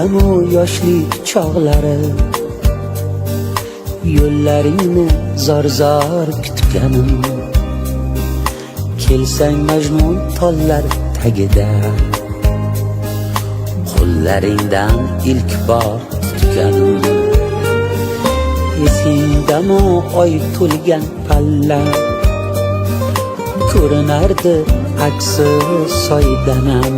Esimdamu yoshlik chog'lari, yo'llaringni zor kutganim. Kelsang Majnun tollar tagida, qo'llaringdan ilk bor tutganim. Esingdami oy to'lgan palla, ko'rinardi aksi soydanam.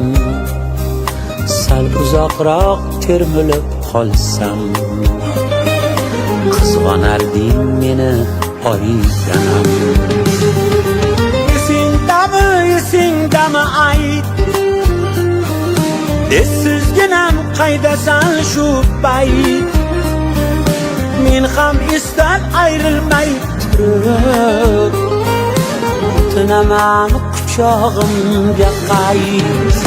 Sal uzoqroq termilib qolsam, qizg'onarding meni oydanam. Esingdami ayt, esizginam qaydasan shu payt. Men ham esdan ayrilmay turib, o'tinaman quchog'imga qayt.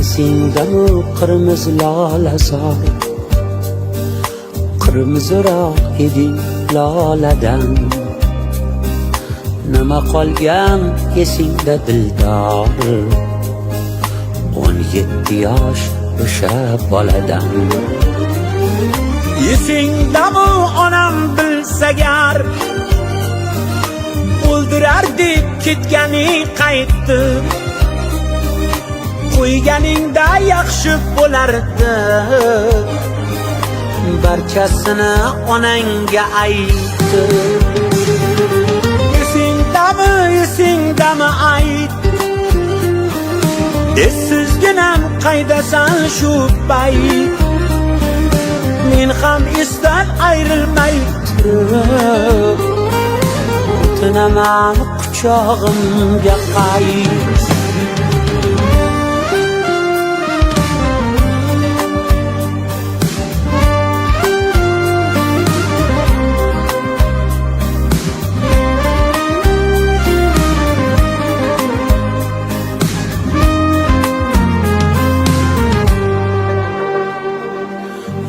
Esingdami qirmizi lolasoy, qirmiziroq eding loladan. Nima qolgan esingda dildor, 17 yosh o'sha boladan. Esingdami onam bilsa gar, o'ldirar deb ketganing qaytdi. Qo'yganingda yaxshi bo'lardi, barchasini onangga aytdi. Esingdami ayt, esizginam qaydasan shu payt. Men ham esdan ayrilmay turib, o'tinaman quchog'imga qayt.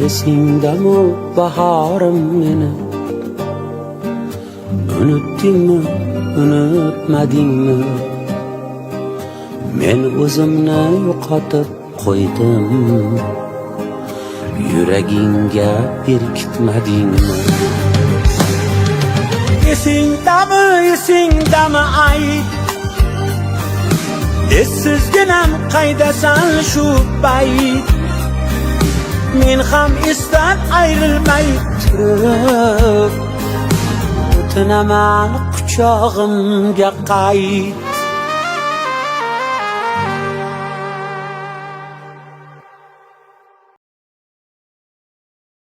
Esingdami bahorim meni, unutdingmi, unutmadingmi? Men o'zimni yo'qotib qo'ydim, yuragingga berkitmadingmi? Esingdami ayt, esizginam qaydasan shu payt. Men ham esdan ayrilmay turib, o'tinaman quchog'imga qayt.